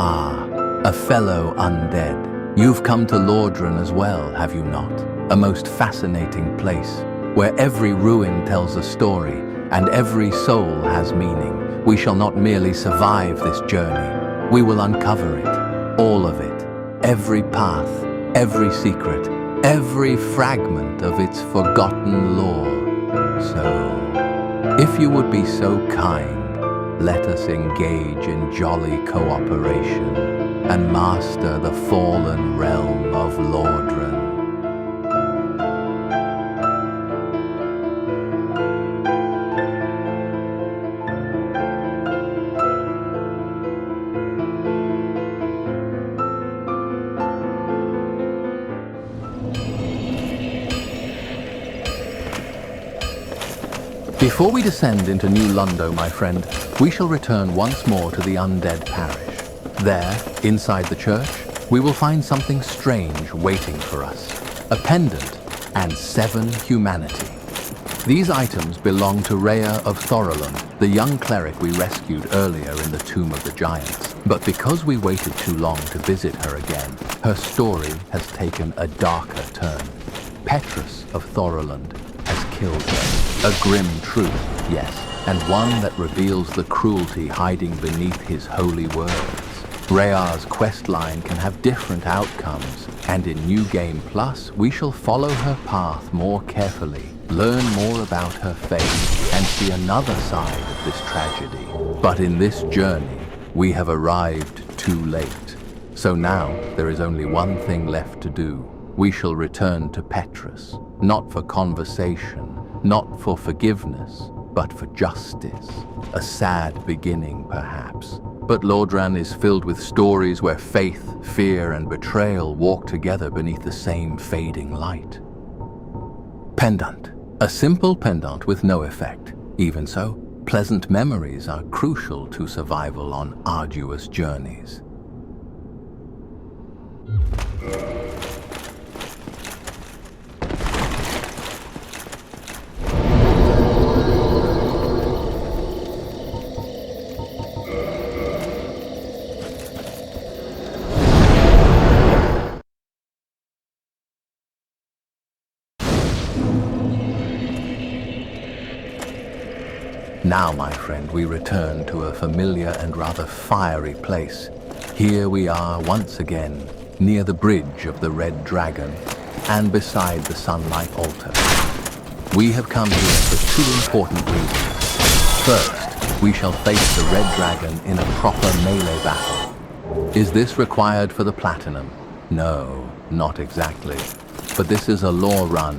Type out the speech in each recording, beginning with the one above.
Ah, a fellow undead. You've come to Lordran as well, have you not? A most fascinating place, where every ruin tells a story, and every soul has meaning. We shall not merely survive this journey, we will uncover it, all of it, every path, every secret, every fragment of its forgotten lore. So, if you would be so kind, let us engage in jolly cooperation and master the fallen realm of Lordran. Before we descend into New Londo, my friend, we shall return once more to the undead parish. There, inside the church, we will find something strange waiting for us. A pendant and 7 humanity. These items belong to Reah of Thorolund, the young cleric we rescued earlier in the Tomb of the Giants. But because we waited too long to visit her again, her story has taken a darker turn. Beatrice of Thorolund has killed her. A grim truth, yes, and one that reveals the cruelty hiding beneath his holy words. Reah's questline can have different outcomes, and in New Game Plus, we shall follow her path more carefully, learn more about her fate, and see another side of this tragedy. But in this journey, we have arrived too late. So now, there is only one thing left to do. We shall return to Beatrice, not for conversation, not for forgiveness, but for justice. A sad beginning, perhaps. But Lordran is filled with stories where faith, fear, and betrayal walk together beneath the same fading light. Pendant. A simple pendant with no effect. Even so, pleasant memories are crucial to survival on arduous journeys. Now, my friend, we return to a familiar and rather fiery place. Here we are once again, near the bridge of the Red Dragon, and beside the Sunlight Altar. We have come here for 2 important reasons. First, we shall face the Red Dragon in a proper melee battle. Is this required for the Platinum? No, not exactly. But this is a lore run,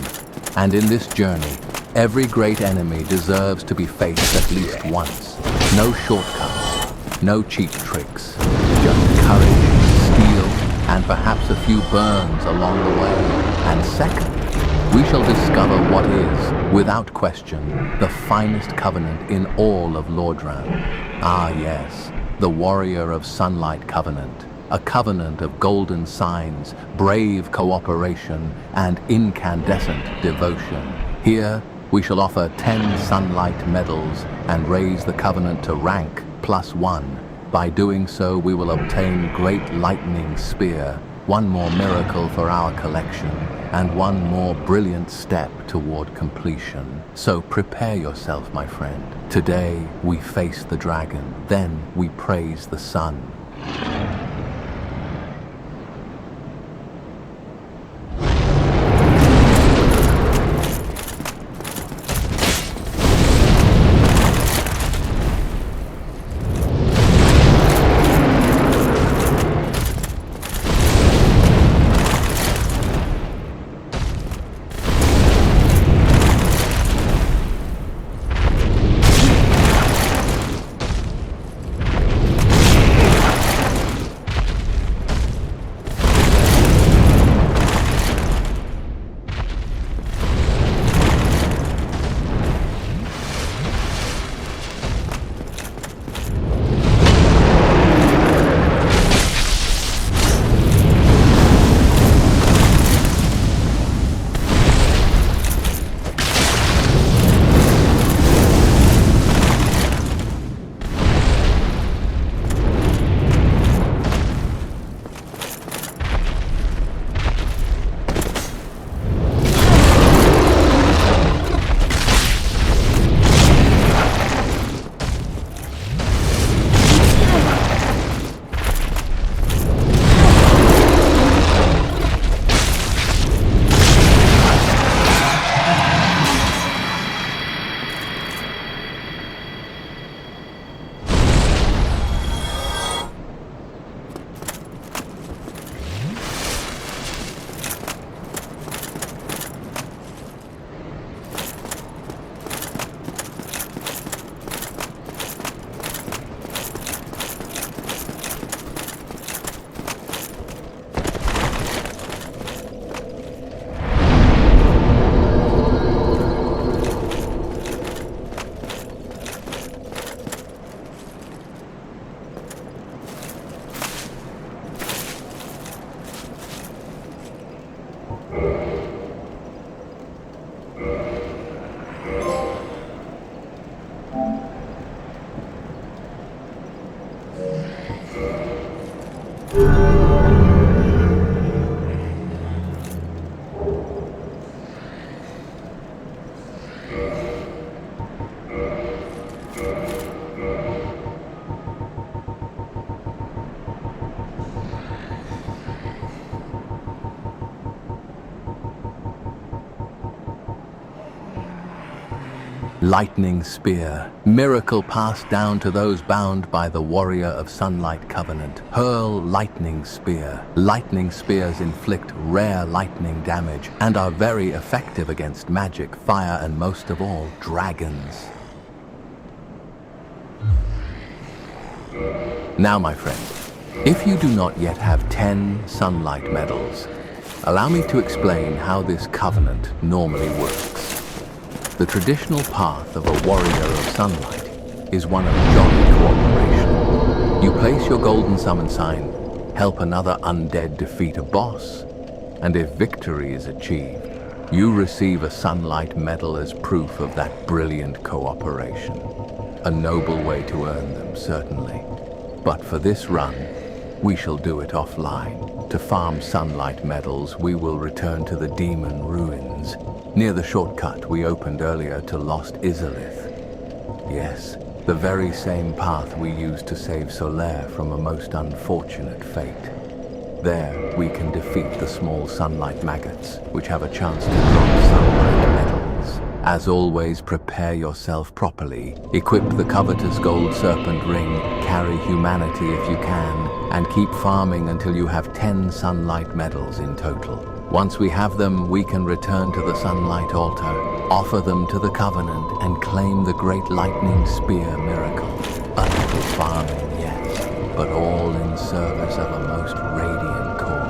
and in this journey, every great enemy deserves to be faced at least once. No shortcuts, no cheap tricks, just courage, steel, and perhaps a few burns along the way. And second, we shall discover what is, without question, the finest covenant in all of Lordran. Ah yes, the Warrior of Sunlight Covenant. A covenant of golden signs, brave cooperation, and incandescent devotion. Here, we shall offer 10 Sunlight medals and raise the covenant to rank +1. By doing so, we will obtain Great Lightning Spear, one more miracle for our collection, and one more brilliant step toward completion. So prepare yourself, my friend. Today, we face the dragon, then we praise the sun. Lightning Spear, miracle passed down to those bound by the Warrior of Sunlight Covenant. Hurl Lightning Spear. Lightning Spears inflict rare lightning damage and are very effective against magic, fire, and most of all, dragons. Now, my friend, if you do not yet have 10 Sunlight Medals, allow me to explain how this covenant normally works. The traditional path of a warrior of sunlight is one of jolly cooperation. You place your golden summon sign, help another undead defeat a boss, and if victory is achieved, you receive a Sunlight Medal as proof of that brilliant cooperation. A noble way to earn them, certainly. But for this run, we shall do it offline. To farm Sunlight Medals, we will return to the Demon Ruins, near the shortcut we opened earlier to Lost Izalith. Yes, the very same path we used to save Solaire from a most unfortunate fate. There, we can defeat the small sunlight maggots, which have a chance to drop Sunlight Medals. As always, prepare yourself properly, equip the covetous gold serpent ring, carry humanity if you can, and keep farming until you have 10 Sunlight Medals in total. Once we have them, we can return to the Sunlight Altar, offer them to the Covenant, and claim the great Lightning Spear miracle. A little farming, yes, but all in service of a most radiant cause.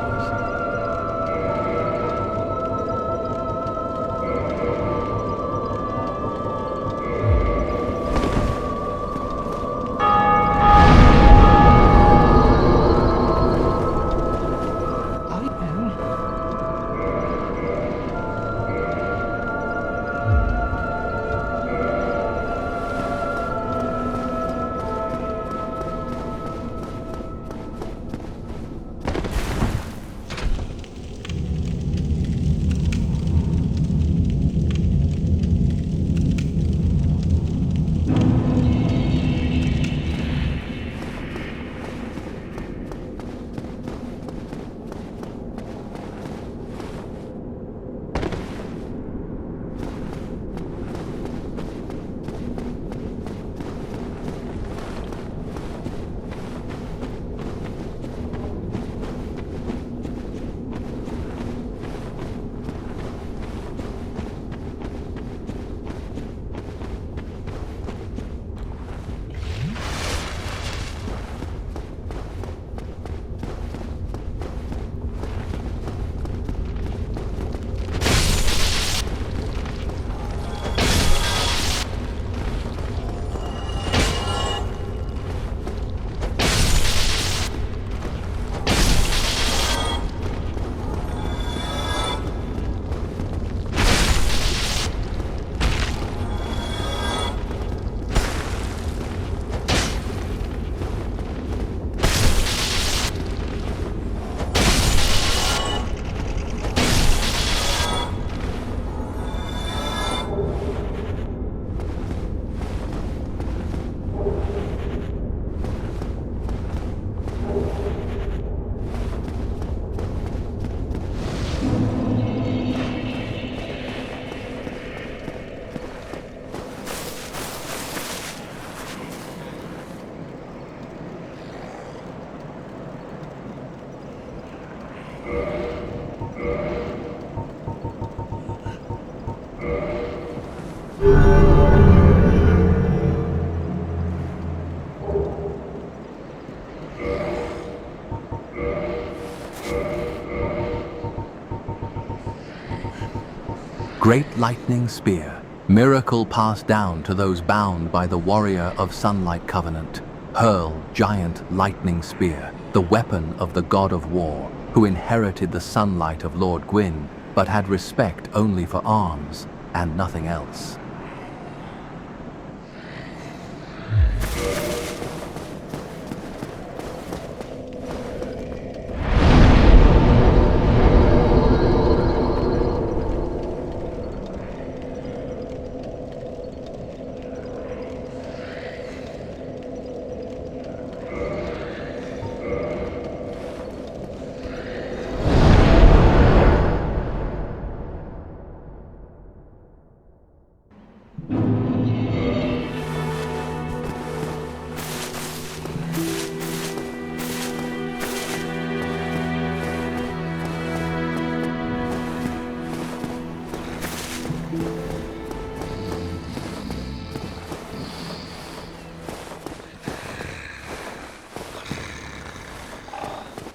Great Lightning Spear, miracle passed down to those bound by the Warrior of Sunlight Covenant. Hurl Giant Lightning Spear, the weapon of the God of War, who inherited the sunlight of Lord Gwyn, but had respect only for arms and nothing else.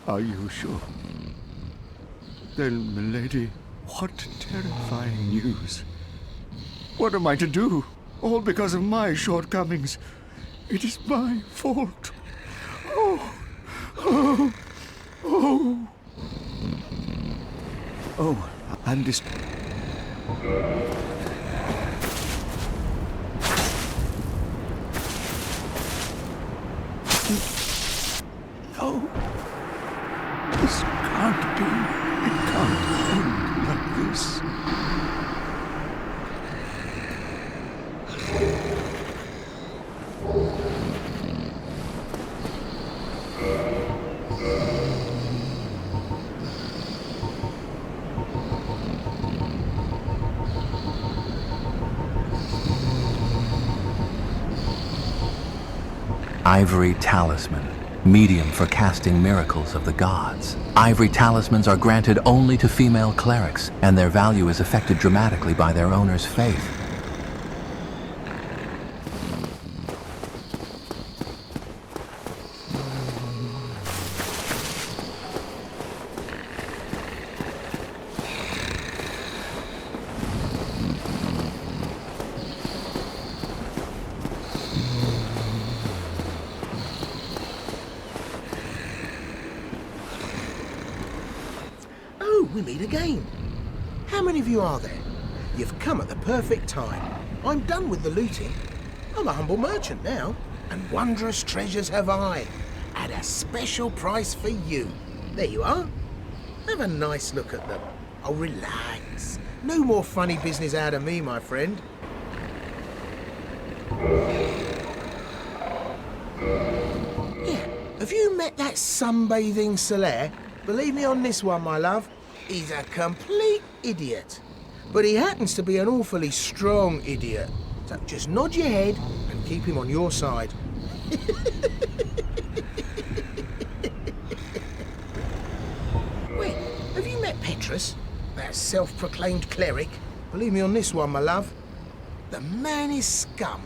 Are you sure? Then, milady, what terrifying news. What am I to do? All because of my shortcomings. It is my fault. Oh, oh, oh. Oh, I'm No. This can't be. It can't end like this. Ivory Talisman, medium for casting miracles of the gods. Ivory talismans are granted only to female clerics, and their value is affected dramatically by their owner's faith. We meet again. How many of you are there? You've come at the perfect time. I'm done with the looting. I'm a humble merchant now, and wondrous treasures have I, at a special price for you. There you are. Have a nice look at them. Oh, relax. No more funny business out of me, my friend. Yeah, have you met that sunbathing Solaire? Believe me on this one, my love. He's a complete idiot. But he happens to be an awfully strong idiot. So just nod your head and keep him on your side. Wait, have you met Beatrice? That self-proclaimed cleric? Believe me on this one, my love. The man is scum.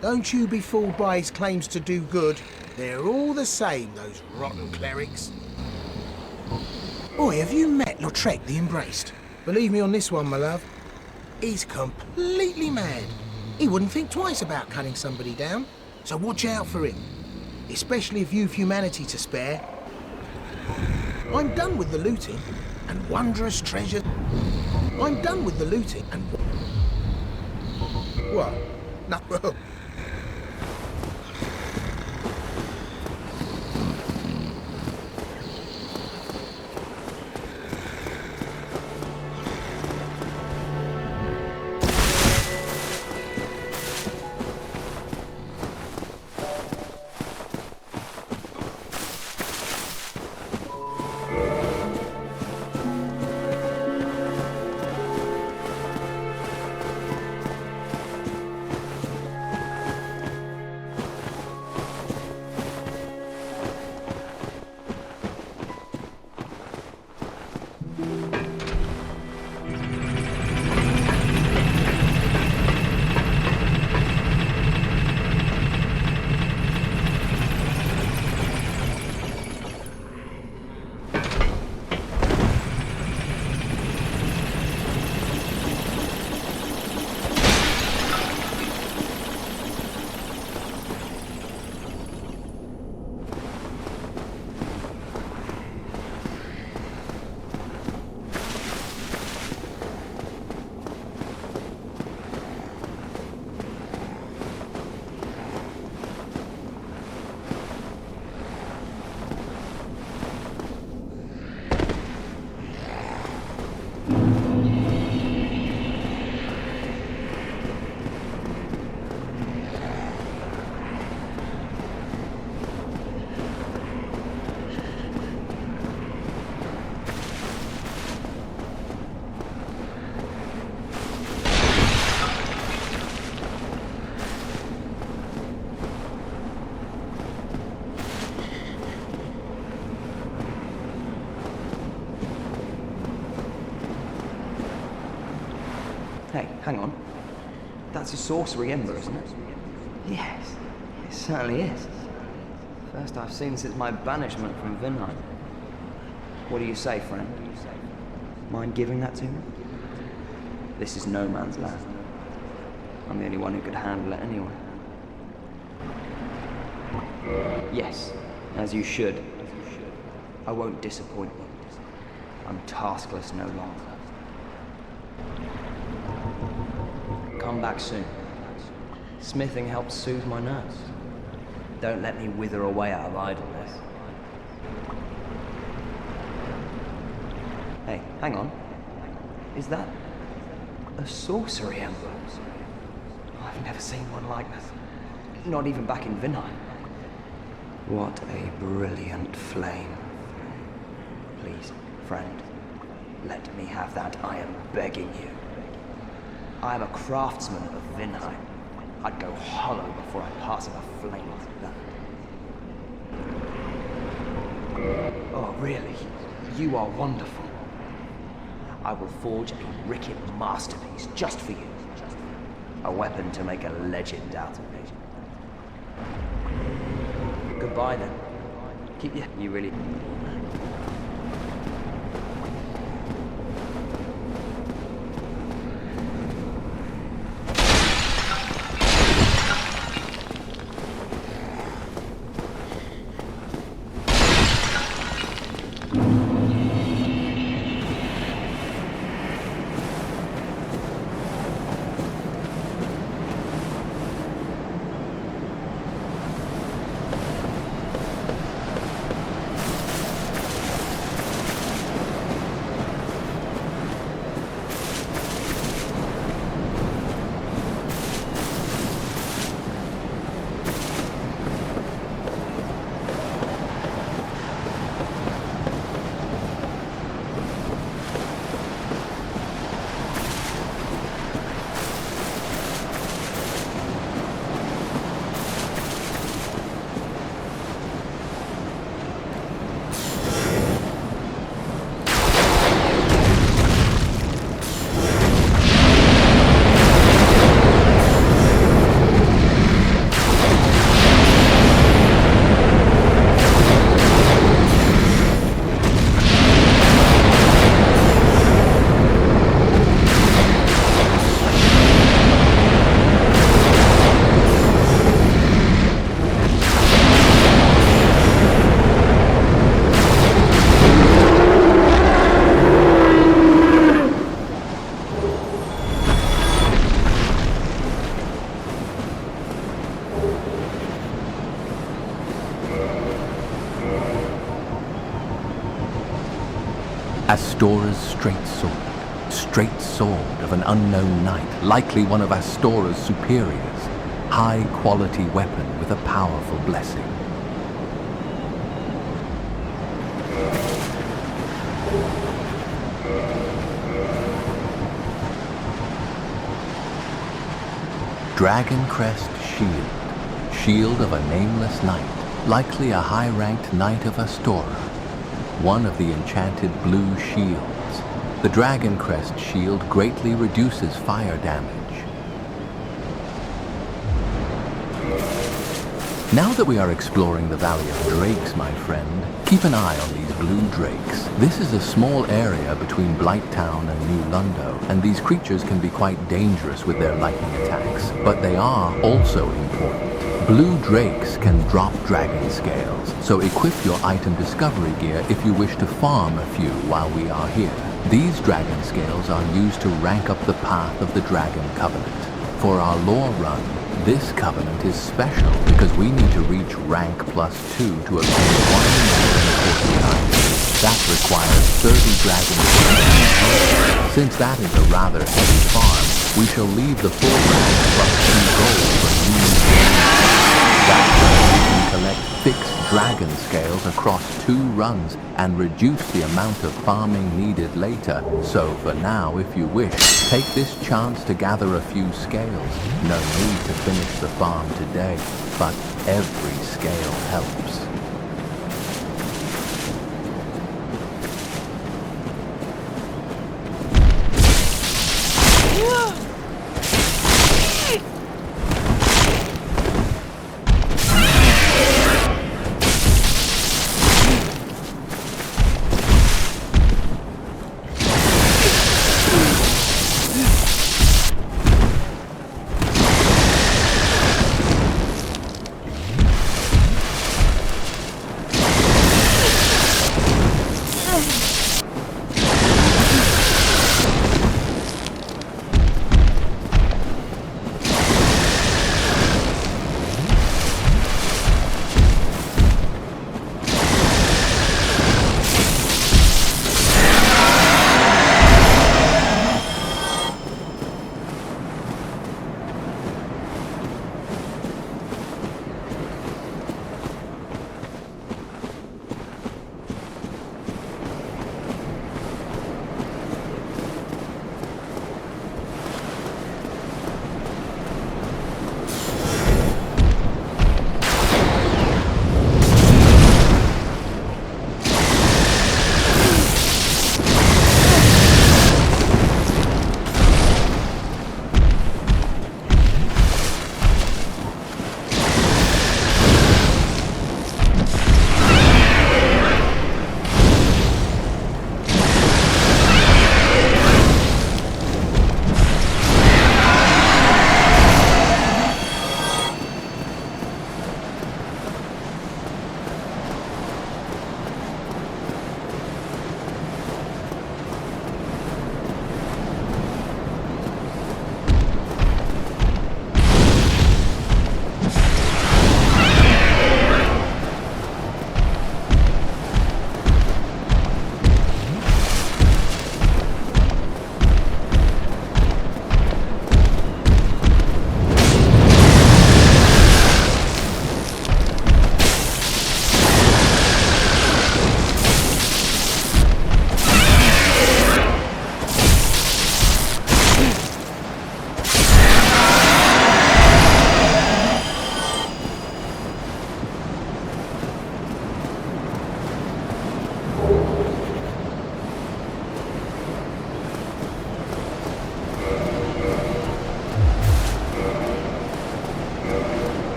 Don't you be fooled by his claims to do good. They're all the same, those rotten clerics. Boy, have you met Lautrec the Embraced? Believe me on this one, my love. He's completely mad. He wouldn't think twice about cutting somebody down. So watch out for him. Especially if you've humanity to spare. I'm done with the looting and wondrous treasures. I'm done with the looting and... What? No. Hey, hang on. That's a Sorcery Ember, isn't it? Yes, it certainly is. First I've seen since my banishment from Vinheim. What do you say, friend? Mind giving that to me? This is no man's land. I'm the only one who could handle it anyway. Yes, as you should. I won't disappoint you. I'm taskless no longer. Come back soon. Smithing helps soothe my nerves. Don't let me wither away out of idleness. Hey, hang on. Is that a sorcery ember? I've never seen one like this. Not even back in Vinheim. What a brilliant flame. Please, friend, let me have that, I am begging you. I am a craftsman of Vinheim. I'd go hollow before I pass of a flame like that. Oh, really? You are wonderful. I will forge a ricket masterpiece just for you. A weapon to make a legend out of me. Goodbye then. Keep you really... Astora's straight sword of an unknown knight, likely one of Astora's superiors. High-quality weapon with a powerful blessing. Dragon Crest shield. Shield of a nameless knight, likely a high-ranked knight of Astora. One of the enchanted blue shields. The Dragon Crest shield greatly reduces fire damage. Now that we are exploring the Valley of Drakes, my friend, keep an eye on these blue drakes. This is a small area between Blighttown and New Londo, and these creatures can be quite dangerous with their lightning attacks, but they are also important. Blue drakes can drop dragon scales, so equip your item discovery gear if you wish to farm a few while we are here. These dragon scales are used to rank up the path of the Dragon Covenant. For our lore run, this covenant is special because we need to reach rank +2 to obtain 149. That requires 30 dragon scales. Since that is a rather heavy farm, we shall leave the full rank +2 gold for new. That way we can collect fixed dragon scales across 2 runs and reduce the amount of farming needed later. So for now, if you wish, take this chance to gather a few scales. No need to finish the farm today, but every scale helps.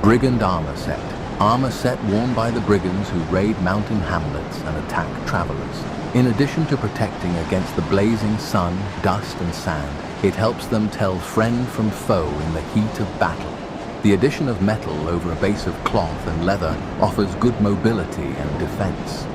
Brigand armor set. Armor set worn by the brigands who raid mountain hamlets and attack travelers. In addition to protecting against the blazing sun, dust and sand, it helps them tell friend from foe in the heat of battle. The addition of metal over a base of cloth and leather offers good mobility and defense.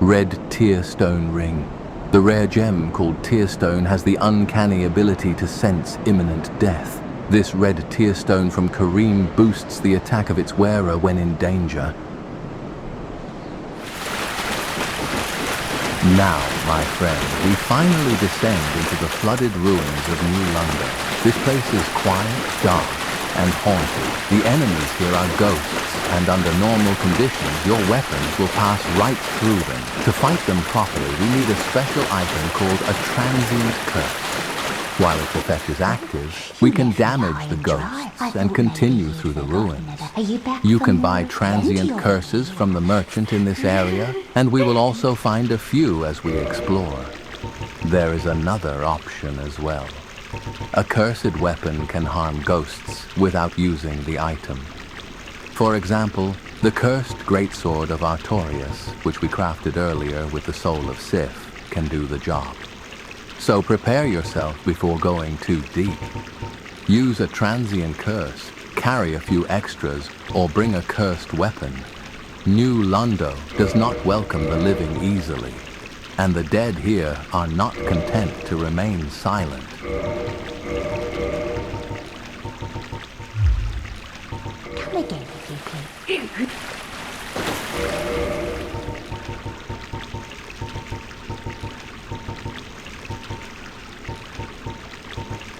Red Tearstone ring. The rare gem called Tearstone has the uncanny ability to sense imminent death. This red Tearstone from Karim boosts the attack of its wearer when in danger. Now, my friend, we finally descend into the flooded ruins of New Londo. This place is quiet, dark, and haunted. The enemies here are ghosts, and under normal conditions, your weapons will pass right through them. To fight them properly, we need a special item called a Transient Curse. While its effect is active, we can damage the ghosts and continue through the ruins. You can buy transient curses from the merchant in this area, and we will also find a few as we explore. There is another option as well. A cursed weapon can harm ghosts without using the item. For example, the cursed greatsword of Artorias, which we crafted earlier with the soul of Sif, can do the job. So prepare yourself before going too deep. Use a transient curse, carry a few extras, or bring a cursed weapon. New Londo does not welcome the living easily, and the dead here are not content to remain silent. Come again if you can.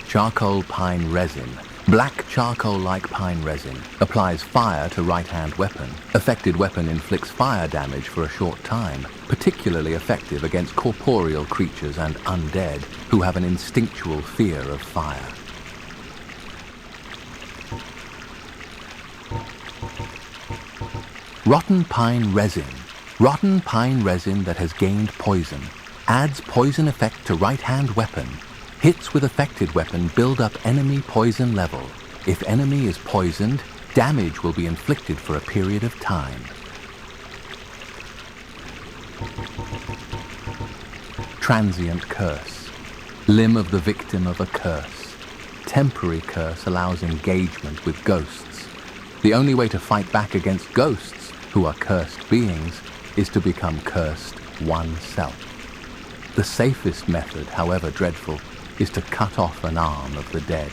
Charcoal pine resin. Black charcoal-like pine resin applies fire to right-hand weapon. Affected weapon inflicts fire damage for a short time, particularly effective against corporeal creatures and undead who have an instinctual fear of fire. Rotten pine resin. Rotten pine resin that has gained poison. Adds poison effect to right-hand weapon. Hits with affected weapon build up enemy poison level. If enemy is poisoned, damage will be inflicted for a period of time. Transient curse. Limb of the victim of a curse. Temporary curse allows engagement with ghosts. The only way to fight back against ghosts, who are cursed beings, is to become cursed oneself. The safest method, however dreadful, is to cut off an arm of the dead.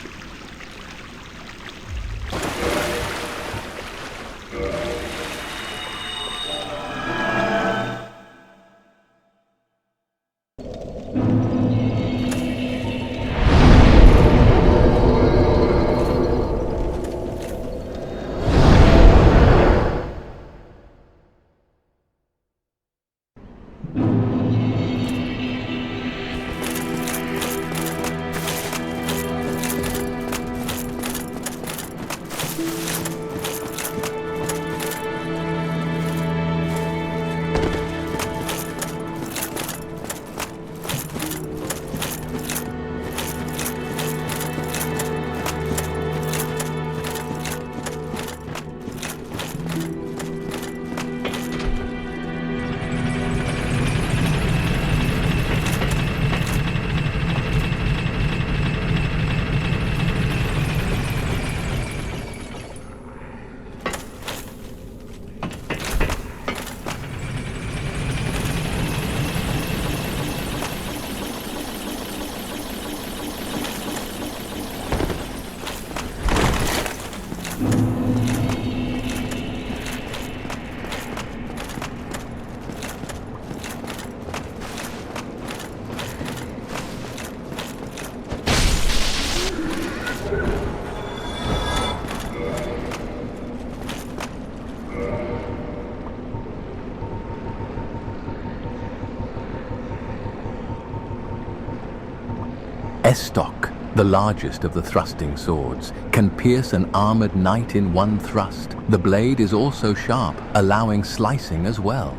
Estoc, the largest of the thrusting swords, can pierce an armored knight in one thrust. The blade is also sharp, allowing slicing as well.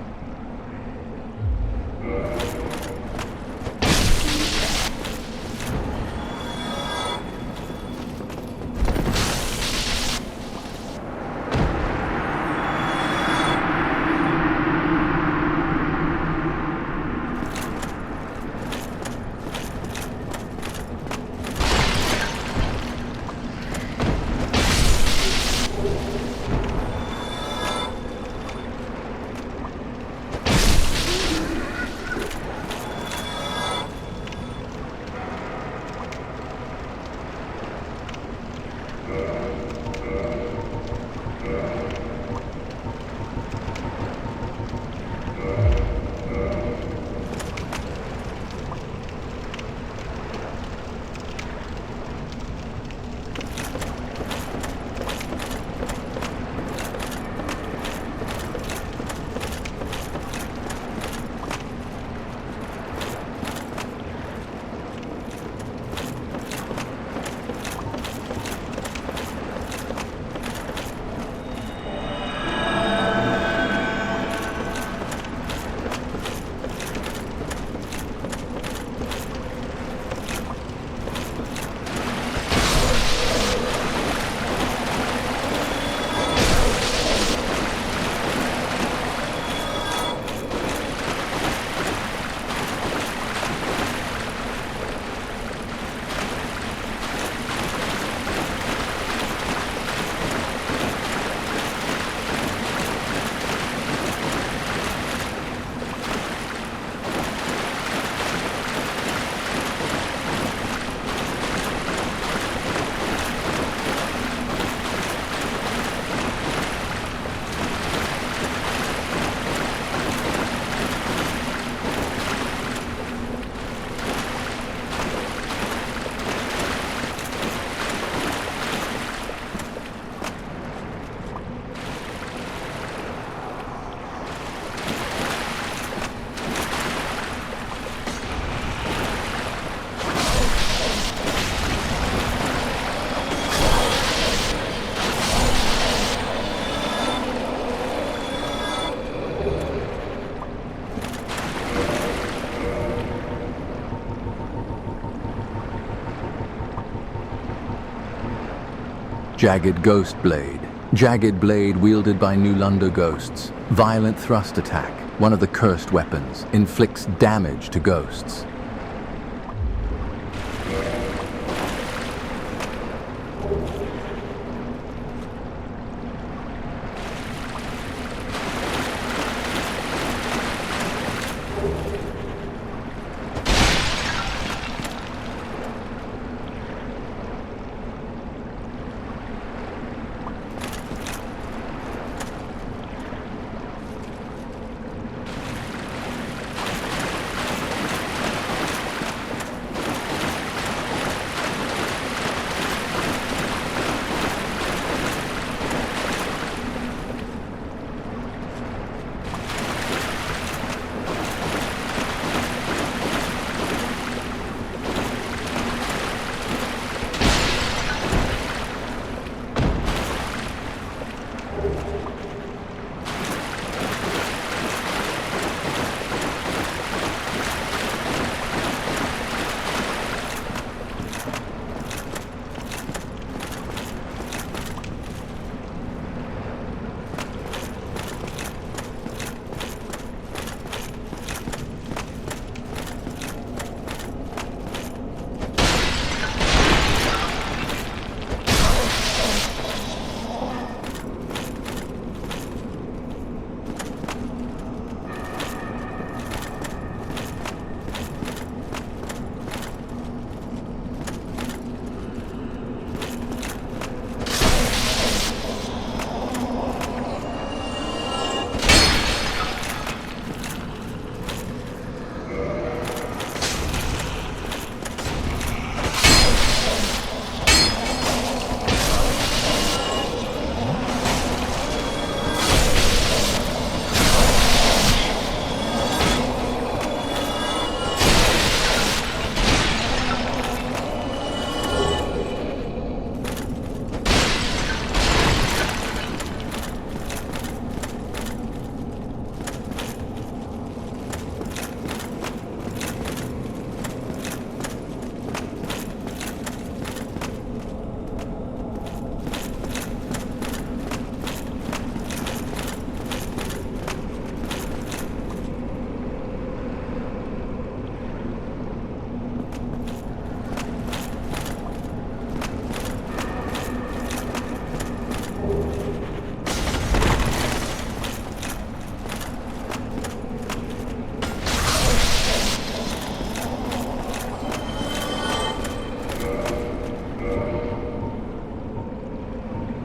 Jagged Ghost Blade. Jagged blade wielded by New Londo ghosts. Violent thrust attack, one of the cursed weapons, inflicts damage to ghosts.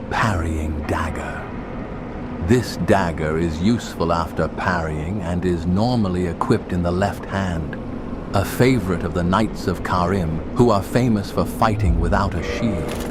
Parrying Dagger. This dagger is useful after parrying and is normally equipped in the left hand. A favorite of the Knights of Karim, who are famous for fighting without a shield.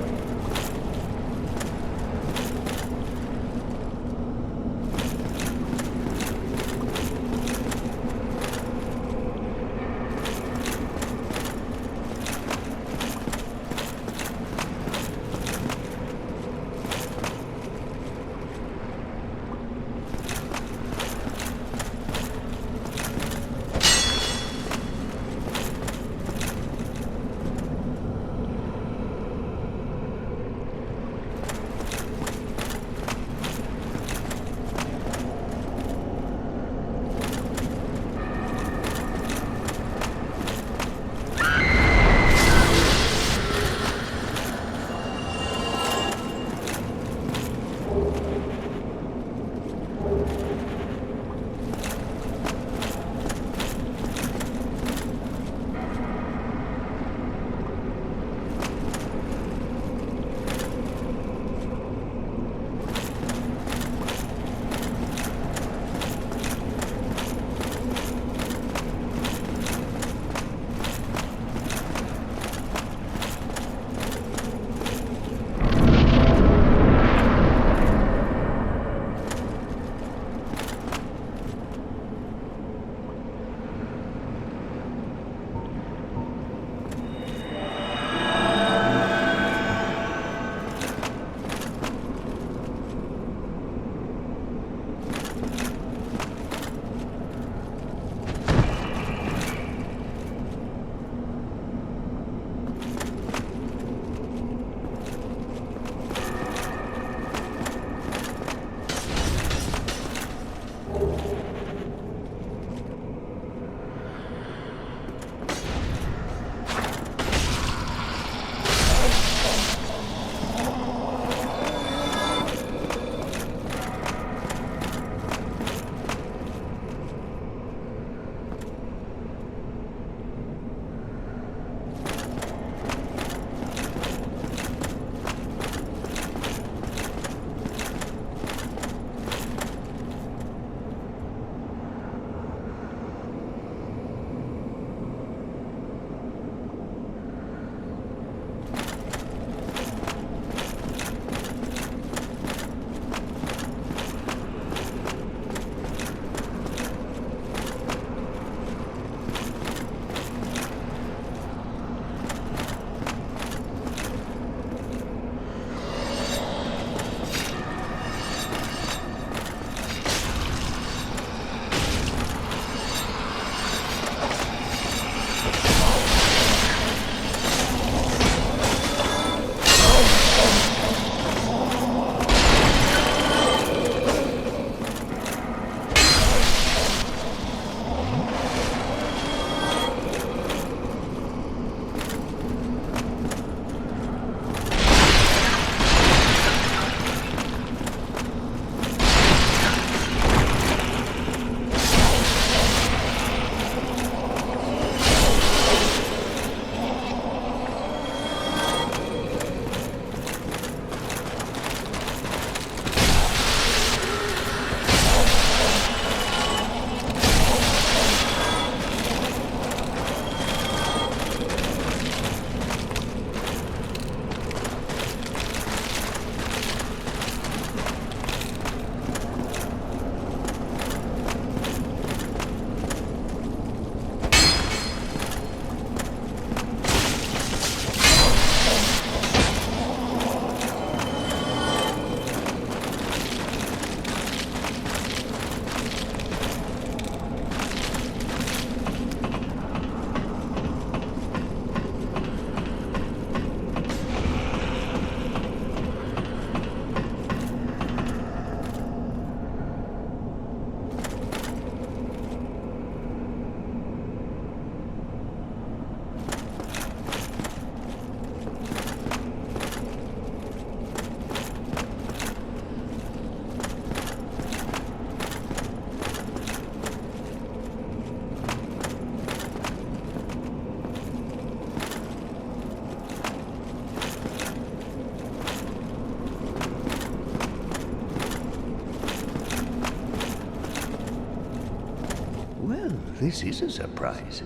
this is a surprise.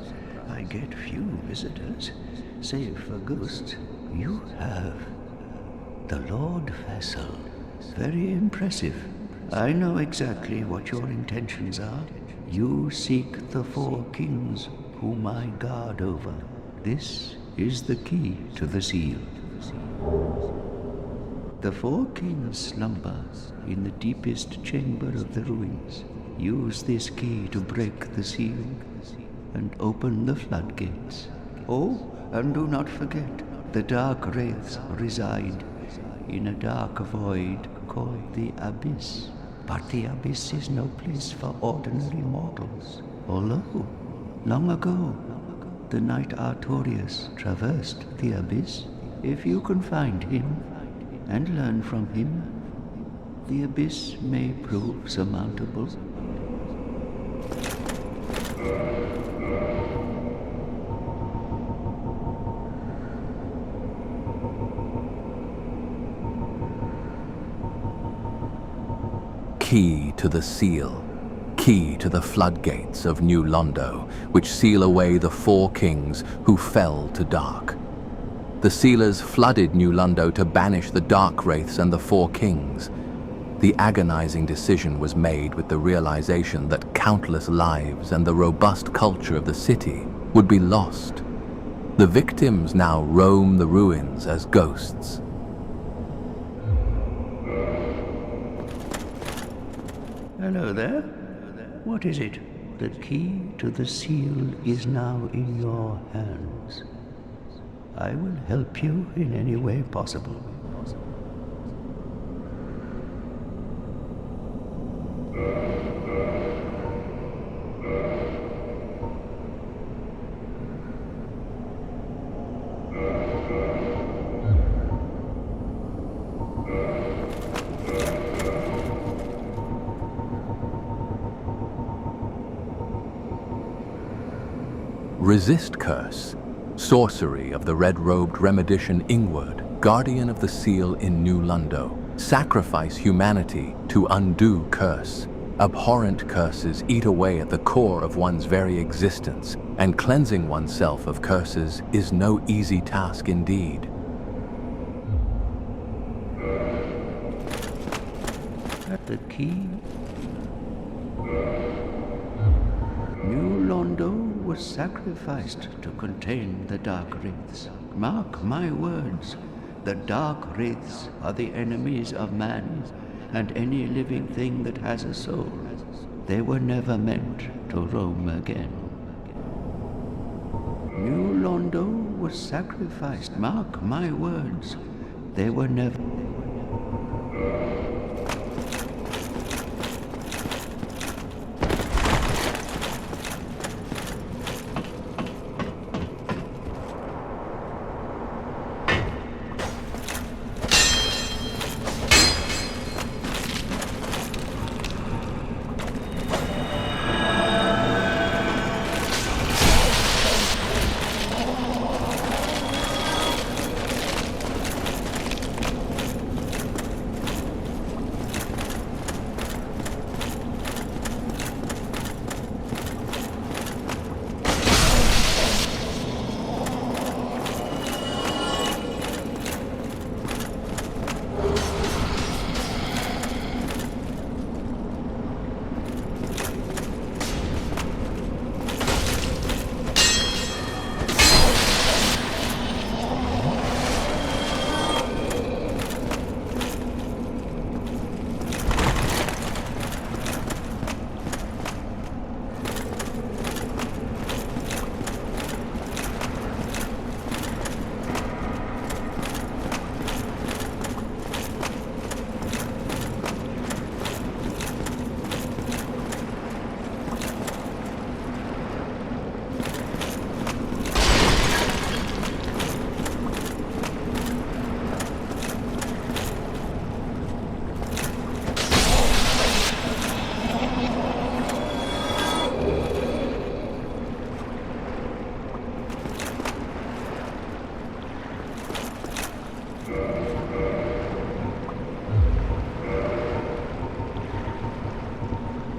I get few visitors, save for ghosts. You have the Lord Vessel. Very impressive. I know exactly what your intentions are. You seek the four kings whom I guard over. This is the key to the seal. The four kings slumber in the deepest chamber of the ruins. Use this key to break the seal and open the floodgates. Oh, and do not forget, the Darkwraiths reside in a dark void called the Abyss. But the Abyss is no place for ordinary mortals. Although, long ago, the knight Artorius traversed the Abyss. If you can find him and learn from him, the Abyss may prove surmountable. Key to the seal. Key to the floodgates of New Londo, which seal away the four kings who fell to dark. The sealers flooded New Londo to banish the Darkwraiths and the four kings. The agonizing decision was made with the realization that countless lives and the robust culture of the city would be lost. The victims now roam the ruins as ghosts. Hello there. What is it? The key to the seal is now in your hands. I will help you in any way possible. Resist curse. Sorcery of the red-robed Remedician Ingward, guardian of the seal in New Londo. Sacrifice humanity to undo curse. Abhorrent curses eat away at the core of one's very existence, and cleansing oneself of curses is no easy task indeed. The key. New Londo was sacrificed to contain the Darkwraiths. Mark my words, the Darkwraiths are the enemies of man and any living thing that has a soul. They were never meant to roam again. New Londo was sacrificed. Mark my words, they were never...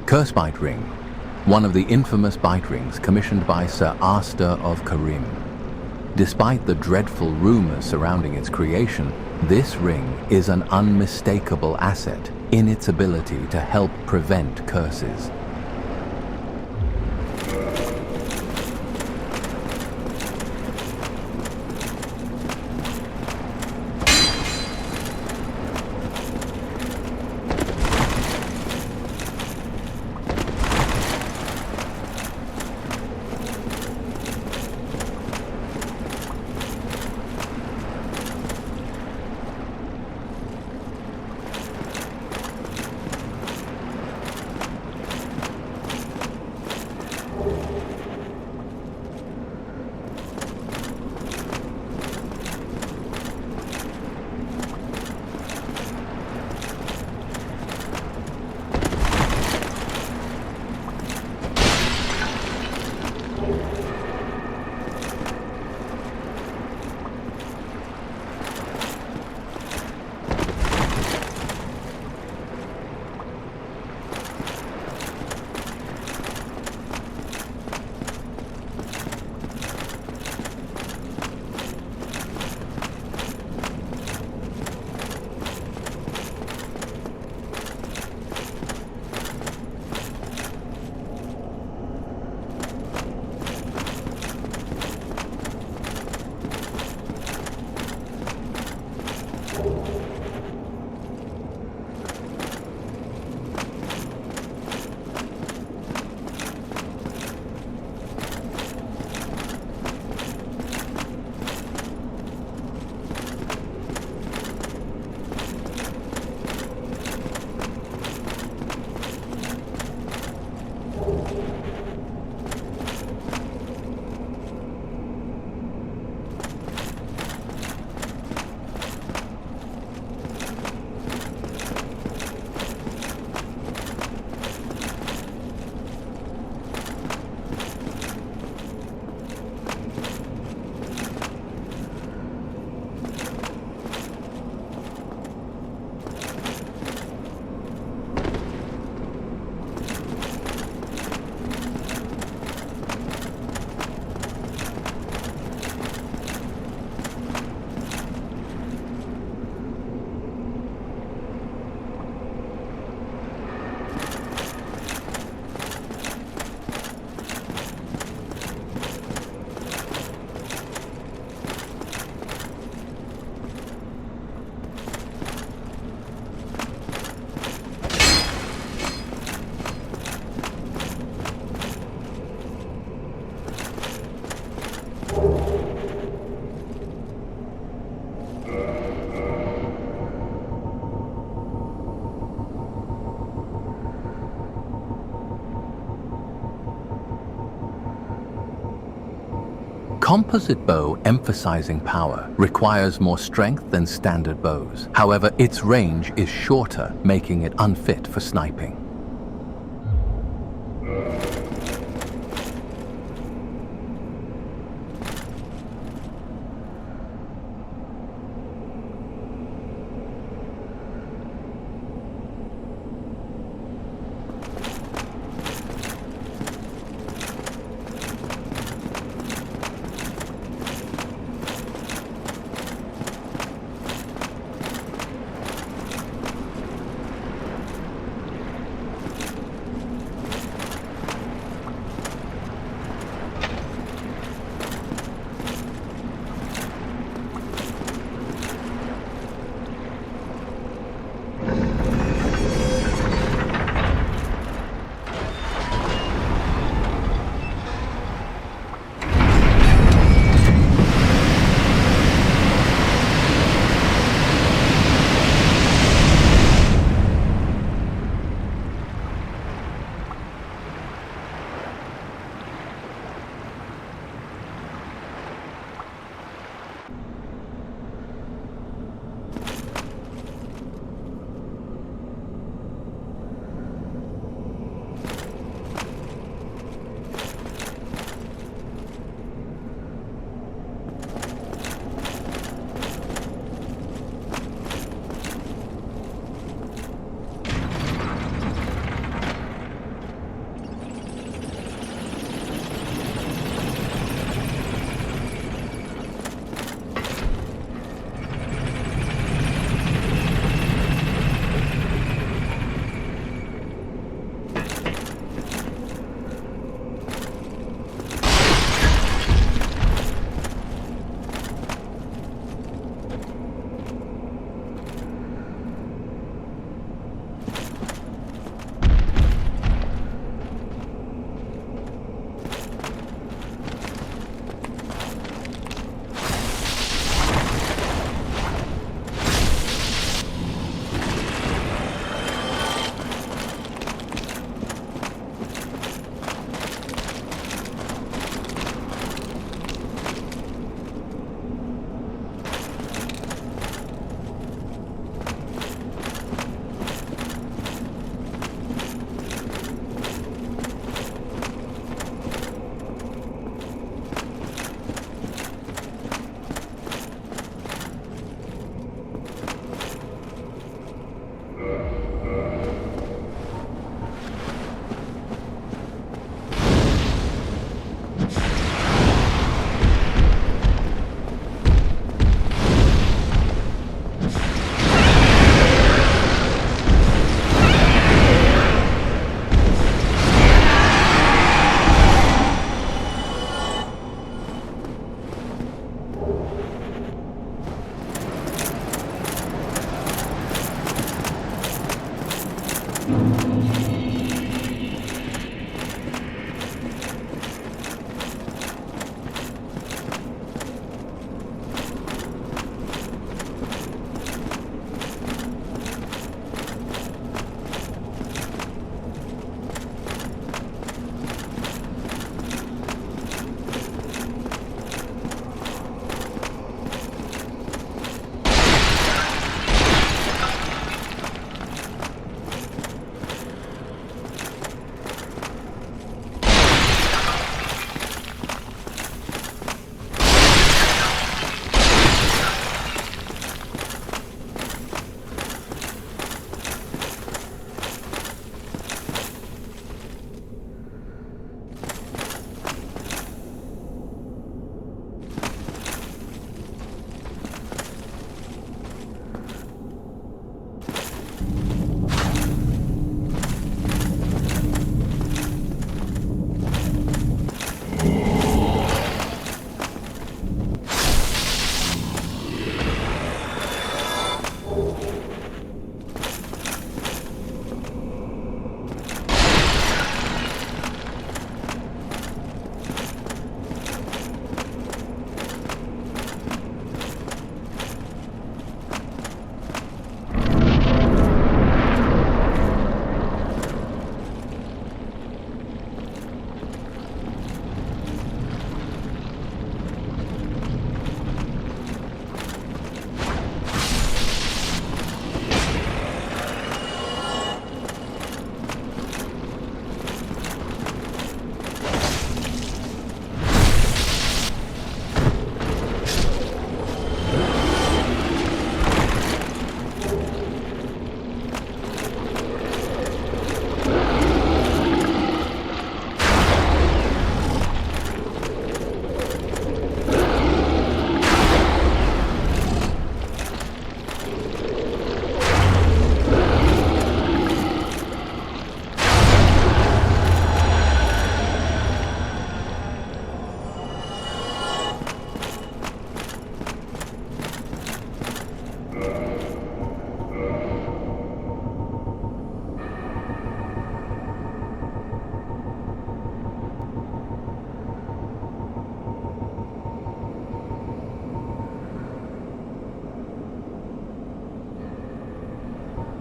Cursebite ring. one of the infamous bite rings commissioned by Sir Astor of Karim. Despite the dreadful rumors surrounding its creation, this ring is an unmistakable asset in its ability to help prevent curses. Composite bow, emphasizing power, requires more strength than standard bows. However, its range is shorter, making it unfit for sniping.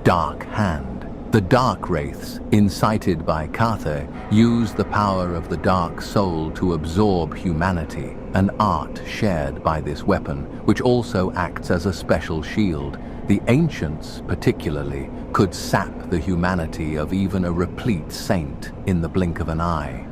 Dark Hand. The Darkwraiths, incited by Cathay, use the power of the Dark Soul to absorb humanity, an art shared by this weapon, which also acts as a special shield. The Ancients, particularly, could sap the humanity of even a replete saint in the blink of an eye.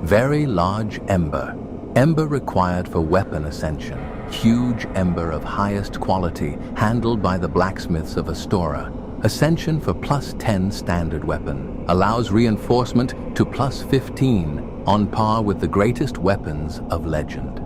Very Large Ember. Ember required for weapon ascension. Huge ember of highest quality, handled by the blacksmiths of Astora. Ascension for +10 standard weapon. Allows reinforcement to +15, on par with the greatest weapons of legend.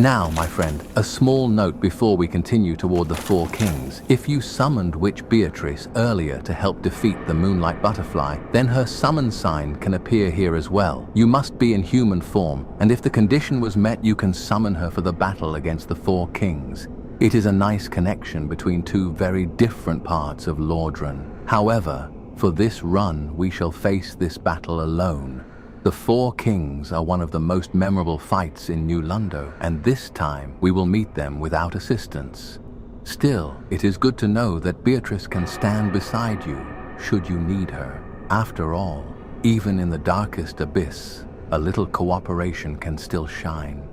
Now, my friend, a small note before we continue toward the Four Kings. If you summoned Witch Beatrice earlier to help defeat the Moonlight Butterfly, then her summon sign can appear here as well. You must be in human form, and if the condition was met, you can summon her for the battle against the Four Kings. It is a nice connection between two very different parts of Lordran. However, for this run, we shall face this battle alone. The Four Kings are one of the most memorable fights in New Londo, and this time we will meet them without assistance. Still, it is good to know that Beatrice can stand beside you, should you need her. After all, even in the darkest abyss, a little cooperation can still shine.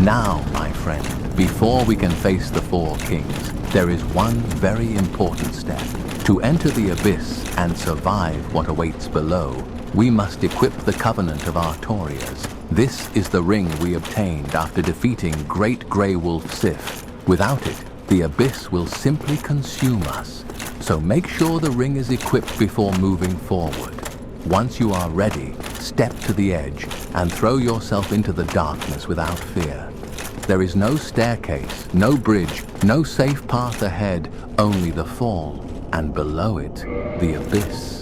Now, my friend, before we can face the Four Kings, there is one very important step. To enter the abyss and survive what awaits below, we must equip the Covenant of Artorias. This is the ring we obtained after defeating Great Grey Wolf Sif. Without it, the abyss will simply consume us. So make sure the ring is equipped before moving forward. Once you are ready, step to the edge and throw yourself into the darkness without fear. There is no staircase, no bridge, no safe path ahead, only the fall, and below it, the abyss.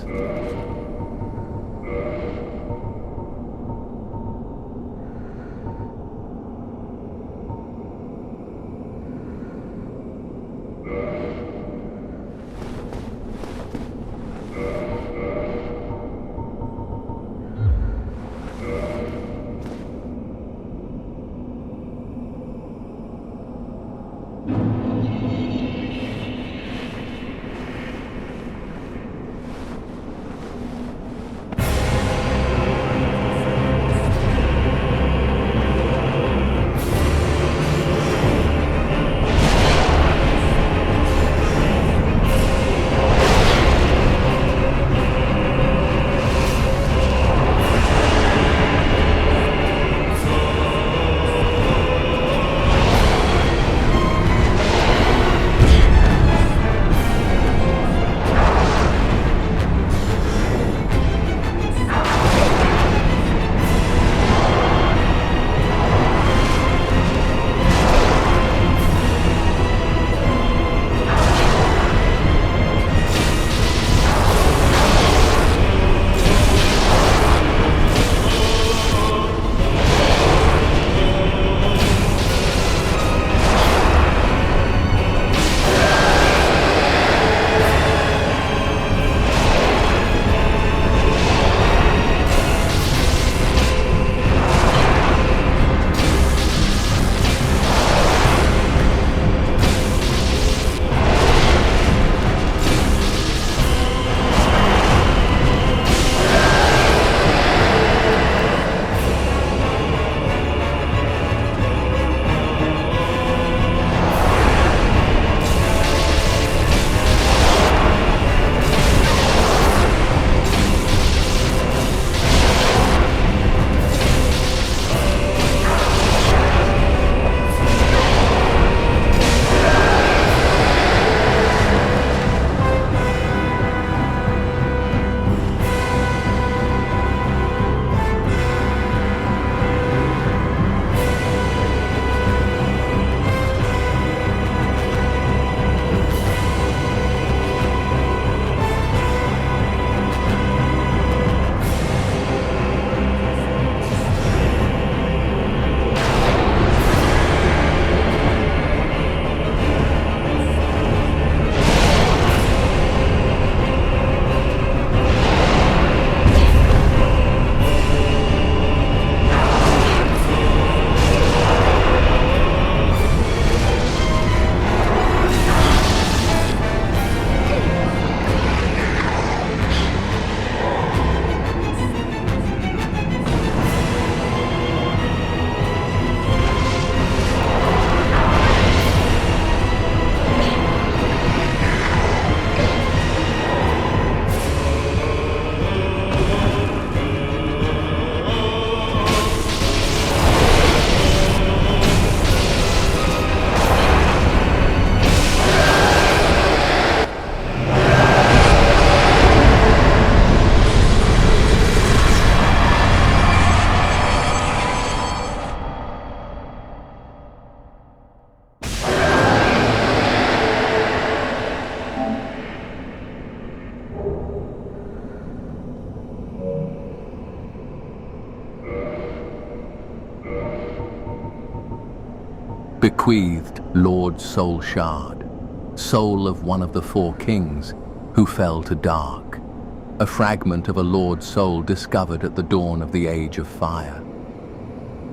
Bequeathed Lord Soul Shard, soul of one of the four kings who fell to dark, a fragment of a Lord Soul discovered at the dawn of the Age of Fire.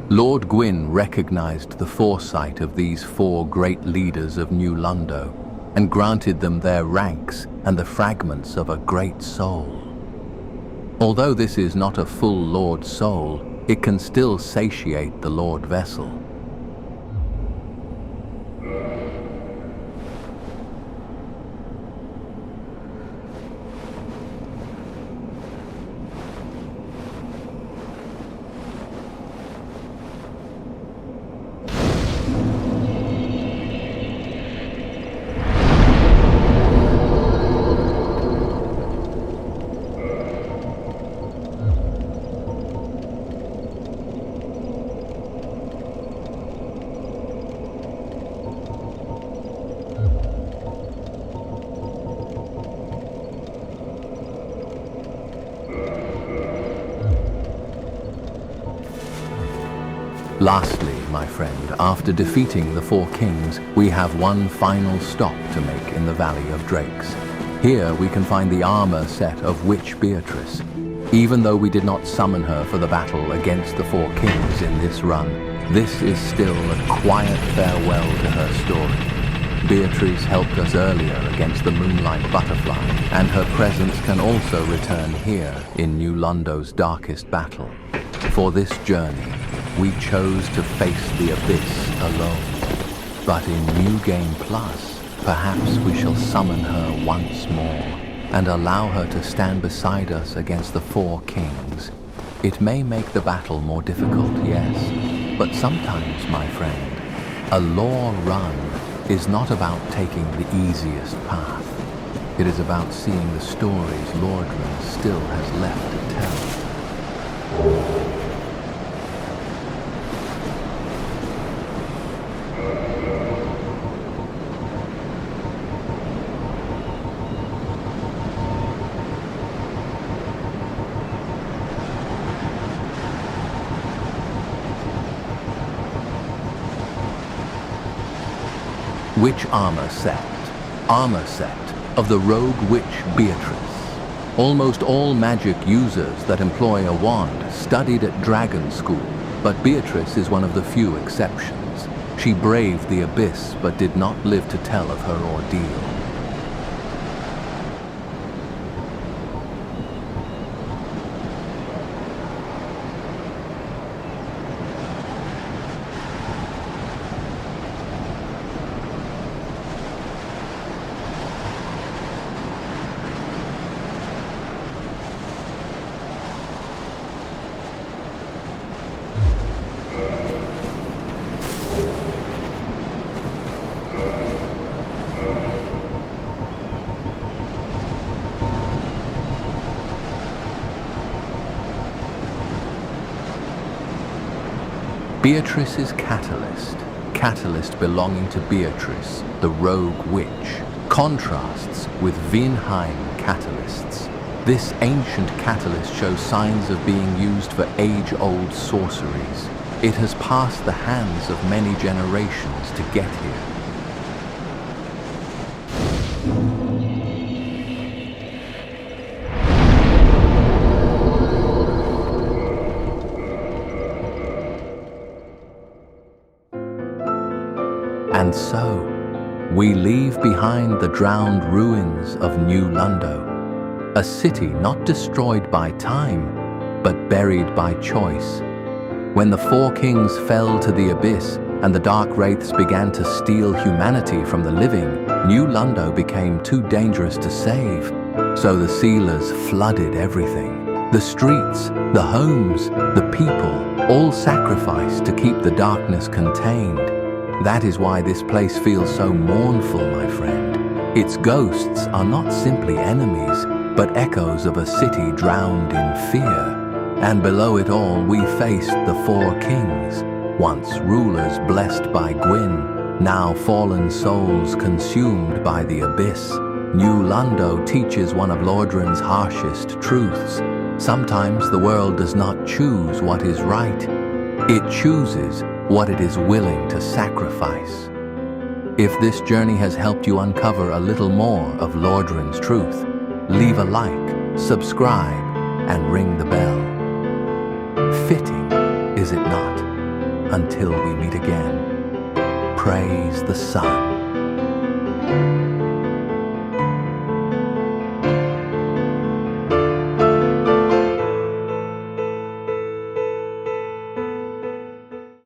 Lord Gwyn recognized the foresight of these four great leaders of New Londo and granted them their ranks and the fragments of a great soul. Although this is not a full Lord Soul, it can still satiate the Lord Vessel. Lastly, my friend, after defeating the four kings, we have one final stop to make in the Valley of Drakes. Here we can find the armor set of Witch Beatrice. Even though we did not summon her for the battle against the four kings in this run, this is still a quiet farewell to her story. Beatrice helped us earlier against the Moonlight Butterfly, and her presence can also return here in New Londo's darkest battle. For this journey, we chose to face the abyss alone. But in New Game Plus, perhaps we shall summon her once more and allow her to stand beside us against the four kings. It may make the battle more difficult, yes, but sometimes, my friend, a lore run is not about taking the easiest path. It is about seeing the stories Lordran still has left to tell. Witch armor set. Armor set of the rogue witch Beatrice. Almost all magic users that employ a wand studied at dragon school, but Beatrice is one of the few exceptions. She braved the abyss but did not live to tell of her ordeal. Beatrice's catalyst, catalyst belonging to Beatrice, the rogue witch, contrasts with Vinheim catalysts. This ancient catalyst shows signs of being used for age-old sorceries. It has passed the hands of many generations to get here. And so, we leave behind the drowned ruins of New Londo, a city not destroyed by time, but buried by choice. When the four kings fell to the abyss and the Darkwraiths began to steal humanity from the living, New Londo became too dangerous to save, so the sealers flooded everything. The streets, the homes, the people, all sacrificed to keep the darkness contained. That is why this place feels so mournful, my friend. Its ghosts are not simply enemies, but echoes of a city drowned in fear. And below it all, we faced the four kings, once rulers blessed by Gwyn, now fallen souls consumed by the abyss. New Londo teaches one of Lordran's harshest truths. Sometimes the world does not choose what is right. It chooses what it is willing to sacrifice. If this journey has helped you uncover a little more of Lordran's truth, leave a like, subscribe, and ring the bell. Fitting, is it not, until we meet again. Praise the sun.